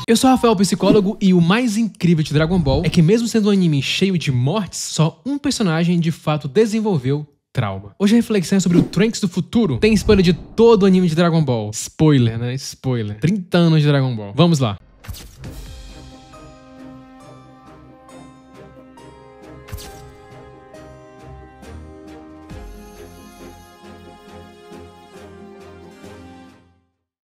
Eu sou o Rafael, psicólogo, e o mais incrível de Dragon Ball é que mesmo sendo um anime cheio de mortes, só um personagem de fato desenvolveu trauma. Hoje a reflexão é sobre o Trunks do futuro. Tem spoiler de todo o anime de Dragon Ball. Spoiler, né? Spoiler. 30 anos de Dragon Ball. Vamos lá.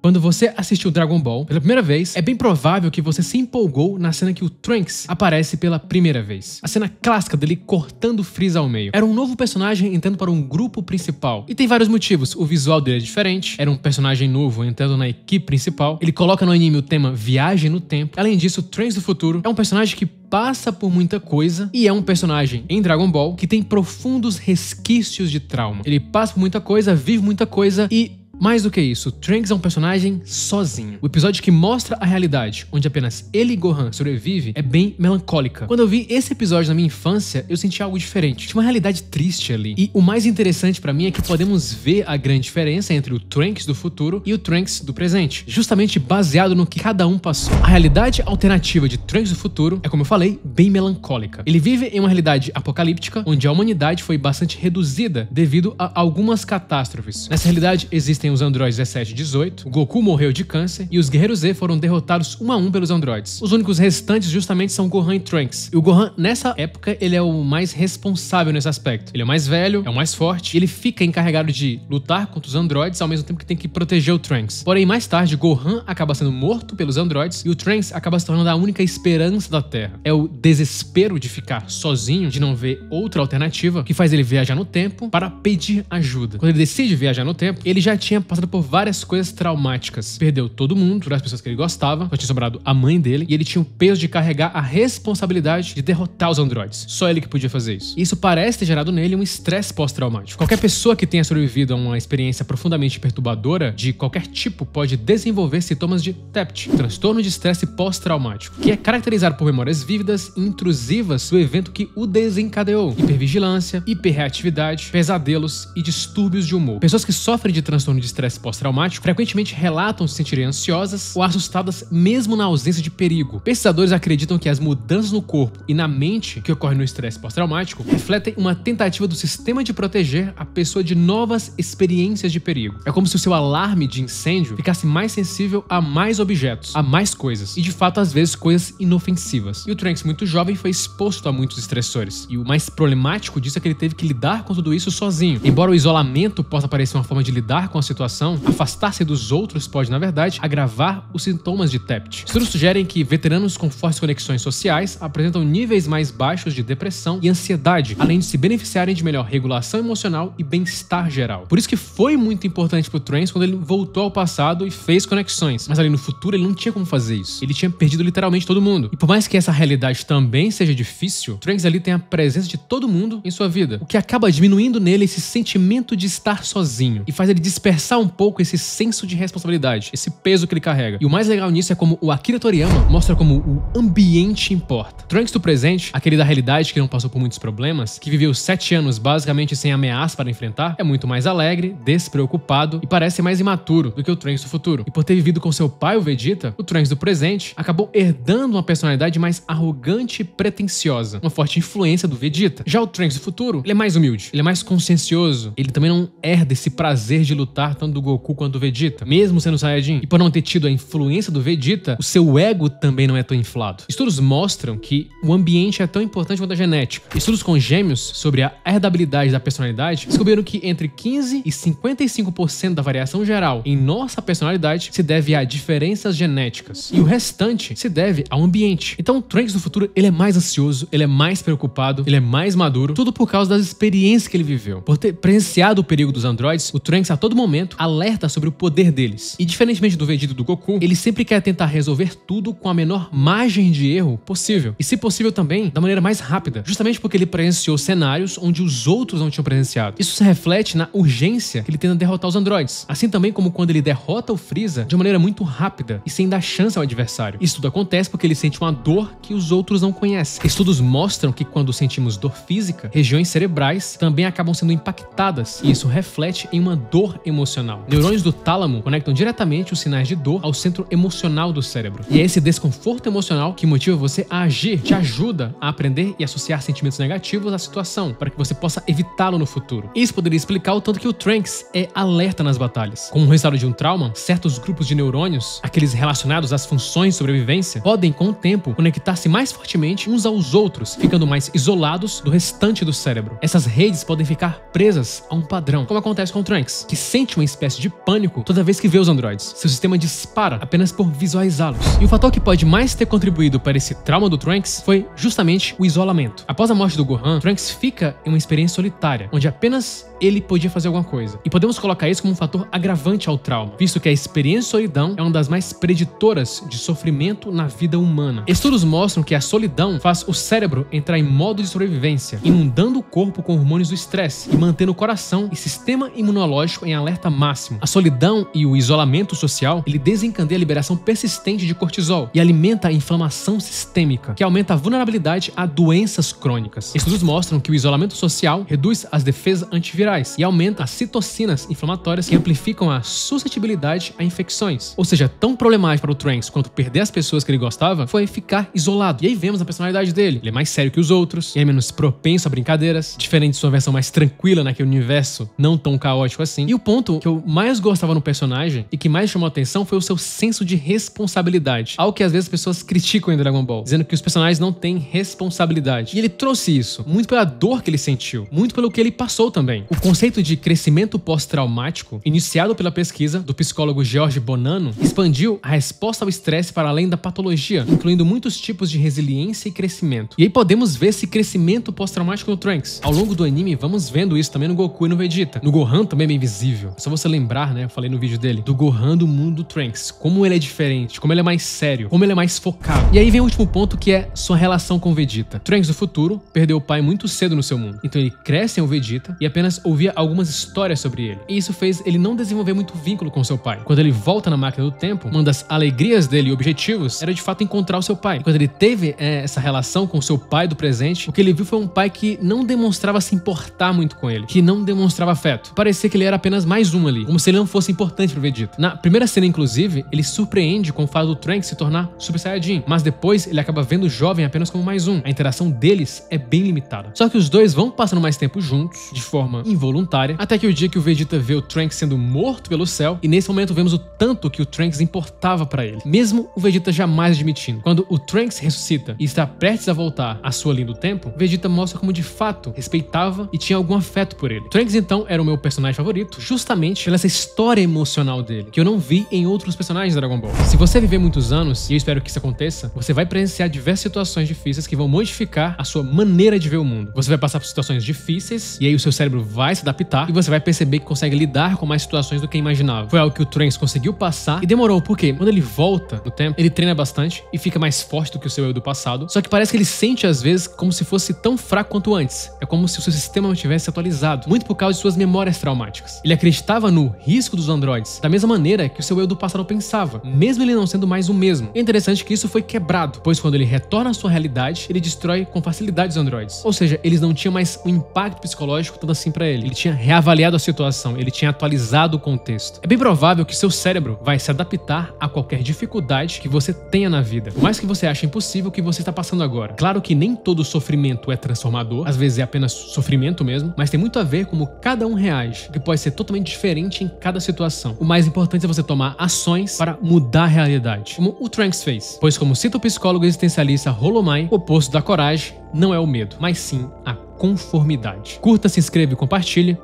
Quando você assistiu Dragon Ball pela primeira vez, é bem provável que você se empolgou na cena que o Trunks aparece pela primeira vez. A cena clássica dele cortando o Freeza ao meio. Era um novo personagem entrando para um grupo principal. E tem vários motivos. O visual dele é diferente, era um personagem novo entrando na equipe principal. Ele coloca no anime o tema Viagem no Tempo. Além disso, o Trunks do futuro é um personagem que passa por muita coisa e é um personagem em Dragon Ball que tem profundos resquícios de trauma. Ele passa por muita coisa, vive muita coisa e... mais do que isso, Trunks é um personagem sozinho. O episódio que mostra a realidade, onde apenas ele e Gohan sobrevivem, é bem melancólica. Quando eu vi esse episódio na minha infância, eu senti algo diferente. Tinha uma realidade triste ali. E o mais interessante pra mim é que podemos ver a grande diferença entre o Trunks do futuro e o Trunks do presente, justamente baseado no que cada um passou. A realidade alternativa de Trunks do futuro é, como eu falei, bem melancólica. Ele vive em uma realidade apocalíptica, onde a humanidade foi bastante reduzida devido a algumas catástrofes. Nessa realidade existem os androides 17 e 18, o Goku morreu de câncer e os Guerreiros Z foram derrotados um a um pelos androides. Os únicos restantes justamente são Gohan e Trunks. E o Gohan, nessa época, ele é o mais responsável nesse aspecto. Ele é o mais velho, é o mais forte, e ele fica encarregado de lutar contra os androides ao mesmo tempo que tem que proteger o Trunks. Porém, mais tarde, Gohan acaba sendo morto pelos androides e o Trunks acaba se tornando a única esperança da Terra. É o desespero de ficar sozinho, de não ver outra alternativa, que faz ele viajar no tempo para pedir ajuda. Quando ele decide viajar no tempo, ele já tinha passado por várias coisas traumáticas. Perdeu todo mundo, as pessoas que ele gostava, só tinha sobrado a mãe dele, e ele tinha o peso de carregar a responsabilidade de derrotar os androides. Só ele que podia fazer isso. E isso parece ter gerado nele um estresse pós-traumático. Qualquer pessoa que tenha sobrevivido a uma experiência profundamente perturbadora de qualquer tipo pode desenvolver sintomas de TEPT, transtorno de estresse pós-traumático, que é caracterizado por memórias vívidas e intrusivas do evento que o desencadeou. Hipervigilância, hiperreatividade, pesadelos e distúrbios de humor. Pessoas que sofrem de transtorno de estresse pós-traumático frequentemente relatam se sentirem ansiosas ou assustadas mesmo na ausência de perigo. Pesquisadores acreditam que as mudanças no corpo e na mente que ocorrem no estresse pós-traumático refletem uma tentativa do sistema de proteger a pessoa de novas experiências de perigo. É como se o seu alarme de incêndio ficasse mais sensível a mais objetos, a mais coisas, e de fato às vezes coisas inofensivas. E o Trunks, muito jovem, foi exposto a muitos estressores. E o mais problemático disso é que ele teve que lidar com tudo isso sozinho. Embora o isolamento possa parecer uma forma de lidar com a situação, afastar-se dos outros pode, na verdade, agravar os sintomas de TEPT. Estudos sugerem que veteranos com fortes conexões sociais apresentam níveis mais baixos de depressão e ansiedade, além de se beneficiarem de melhor regulação emocional e bem-estar geral. Por isso que foi muito importante pro Trunks quando ele voltou ao passado e fez conexões. Mas ali no futuro ele não tinha como fazer isso. Ele tinha perdido literalmente todo mundo. E por mais que essa realidade também seja difícil, Trunks ali tem a presença de todo mundo em sua vida, o que acaba diminuindo nele esse sentimento de estar sozinho e faz ele dispersar um pouco esse senso de responsabilidade, esse peso que ele carrega. E o mais legal nisso é como o Akira Toriyama mostra como o ambiente importa. Trunks do presente, aquele da realidade que não passou por muitos problemas, que viveu 7 anos basicamente sem ameaça para enfrentar, é muito mais alegre, despreocupado e parece mais imaturo do que o Trunks do futuro. E por ter vivido com seu pai, o Vegeta, o Trunks do presente acabou herdando uma personalidade mais arrogante e pretensiosa, uma forte influência do Vegeta. Já o Trunks do futuro, ele é mais humilde, ele é mais consciencioso, ele também não herda esse prazer de lutar tanto do Goku quanto do Vegeta, mesmo sendo Saiyajin. E por não ter tido a influência do Vegeta, o seu ego também não é tão inflado. Estudos mostram que o ambiente é tão importante quanto a genética. Estudos com gêmeos sobre a herdabilidade da personalidade descobriram que entre 15% e 55% da variação geral em nossa personalidade se deve a diferenças genéticas. E o restante se deve ao ambiente. Então o Trunks do futuro, ele é mais ansioso, ele é mais preocupado, ele é mais maduro, tudo por causa das experiências que ele viveu. Por ter presenciado o perigo dos androides, o Trunks a todo momento alerta sobre o poder deles. E diferentemente do Vegeta e do Goku, ele sempre quer tentar resolver tudo com a menor margem de erro possível. E se possível também, da maneira mais rápida. Justamente porque ele presenciou cenários onde os outros não tinham presenciado. Isso se reflete na urgência que ele tenta derrotar os androides. Assim também como quando ele derrota o Freeza de uma maneira muito rápida e sem dar chance ao adversário. Isso tudo acontece porque ele sente uma dor que os outros não conhecem. Estudos mostram que quando sentimos dor física, regiões cerebrais também acabam sendo impactadas. E isso reflete em uma dor emocional. emocional. Neurônios do tálamo conectam diretamente os sinais de dor ao centro emocional do cérebro. E é esse desconforto emocional que motiva você a agir, te ajuda a aprender e associar sentimentos negativos à situação, para que você possa evitá-lo no futuro. Isso poderia explicar o tanto que o Trunks é alerta nas batalhas. Como resultado de um trauma, certos grupos de neurônios, aqueles relacionados às funções de sobrevivência, podem, com o tempo, conectar-se mais fortemente uns aos outros, ficando mais isolados do restante do cérebro. Essas redes podem ficar presas a um padrão, como acontece com o Trunks, que sente uma espécie de pânico toda vez que vê os androides. Seu sistema dispara apenas por visualizá-los. E o fator que pode mais ter contribuído para esse trauma do Trunks foi justamente o isolamento. Após a morte do Gohan, Trunks fica em uma experiência solitária, onde apenas ele podia fazer alguma coisa. E podemos colocar isso como um fator agravante ao trauma, visto que a experiência de solidão é uma das mais preditoras de sofrimento na vida humana. Estudos mostram que a solidão faz o cérebro entrar em modo de sobrevivência, inundando o corpo com hormônios do estresse e mantendo o coração e sistema imunológico em alerta máximo. A solidão e o isolamento social, ele desencadeia a liberação persistente de cortisol e alimenta a inflamação sistêmica, que aumenta a vulnerabilidade a doenças crônicas. Estudos mostram que o isolamento social reduz as defesas antivirais e aumenta as citocinas inflamatórias que amplificam a suscetibilidade a infecções. Ou seja, tão problemático para o Trunks quanto perder as pessoas que ele gostava foi ficar isolado. E aí vemos a personalidade dele. Ele é mais sério que os outros, ele é menos propenso a brincadeiras, diferente de sua versão mais tranquila naquele universo não tão caótico assim. E o ponto que eu mais gostava no personagem e que mais chamou a atenção foi o seu senso de responsabilidade. Algo que às vezes as pessoas criticam em Dragon Ball, dizendo que os personagens não têm responsabilidade. E ele trouxe isso, muito pela dor que ele sentiu, muito pelo que ele passou também. O conceito de crescimento pós-traumático, iniciado pela pesquisa do psicólogo George Bonanno, expandiu a resposta ao estresse para além da patologia, incluindo muitos tipos de resiliência e crescimento. E aí podemos ver esse crescimento pós-traumático no Trunks. Ao longo do anime, vamos vendo isso também no Goku e no Vegeta. No Gohan também é bem visível. Só você lembrar, né, eu falei no vídeo dele, do Gohan do mundo do Trunks. Como ele é diferente, como ele é mais sério, como ele é mais focado. E aí vem o último ponto, que é sua relação com o Vegeta. Trunks do futuro perdeu o pai muito cedo no seu mundo. Então ele cresce em o Vegeta e apenas ouvia algumas histórias sobre ele. E isso fez ele não desenvolver muito vínculo com seu pai. Quando ele volta na máquina do tempo, uma das alegrias dele e objetivos era de fato encontrar o seu pai. E quando ele teve essa relação com o seu pai do presente, o que ele viu foi um pai que não demonstrava se importar muito com ele, que não demonstrava afeto. Parecia que ele era apenas mais um ali, como se ele não fosse importante pro Vegeta. Na primeira cena, inclusive, ele surpreende com o fato do Trunks se tornar Super Saiyajin, mas depois ele acaba vendo o jovem apenas como mais um. A interação deles é bem limitada. Só que os dois vão passando mais tempo juntos, de forma involuntária, até que o dia que o Vegeta vê o Trunks sendo morto pelo céu, e nesse momento vemos o tanto que o Trunks importava pra ele, mesmo o Vegeta jamais admitindo. Quando o Trunks ressuscita e está prestes a voltar à sua linha do tempo, Vegeta mostra como de fato respeitava e tinha algum afeto por ele. Trunks então era o meu personagem favorito, justamente pela essa história emocional dele, que eu não vi em outros personagens de Dragon Ball. Se você viver muitos anos, e eu espero que isso aconteça, você vai presenciar diversas situações difíceis que vão modificar a sua maneira de ver o mundo. Você vai passar por situações difíceis, e aí o seu cérebro vai se adaptar, e você vai perceber que consegue lidar com mais situações do que imaginava. Foi algo que o Trunks conseguiu passar, e demorou, porque quando ele volta no tempo, ele treina bastante, e fica mais forte do que o seu eu do passado, só que parece que ele sente às vezes como se fosse tão fraco quanto antes. É como se o seu sistema não tivesse atualizado, muito por causa de suas memórias traumáticas. Ele acreditava no risco dos androides, da mesma maneira que o seu eu do passado pensava, mesmo ele não sendo mais o mesmo. É interessante que isso foi quebrado, pois quando ele retorna à sua realidade, ele destrói com facilidade os androides. Ou seja, eles não tinham mais um impacto psicológico tanto assim pra ele. Ele tinha reavaliado a situação, ele tinha atualizado o contexto. É bem provável que seu cérebro vai se adaptar a qualquer dificuldade que você tenha na vida, por mais que você ache impossível o que você está passando agora. Claro que nem todo sofrimento é transformador, às vezes é apenas sofrimento mesmo, mas tem muito a ver como cada um reage, que pode ser totalmente diferente em cada situação. O mais importante é você tomar ações para mudar a realidade, como o Trunks fez, pois como cita o psicólogo existencialista Holomai, o oposto da coragem não é o medo, mas sim a conformidade. Curta, se inscreva e compartilhe.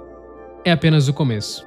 É apenas o começo.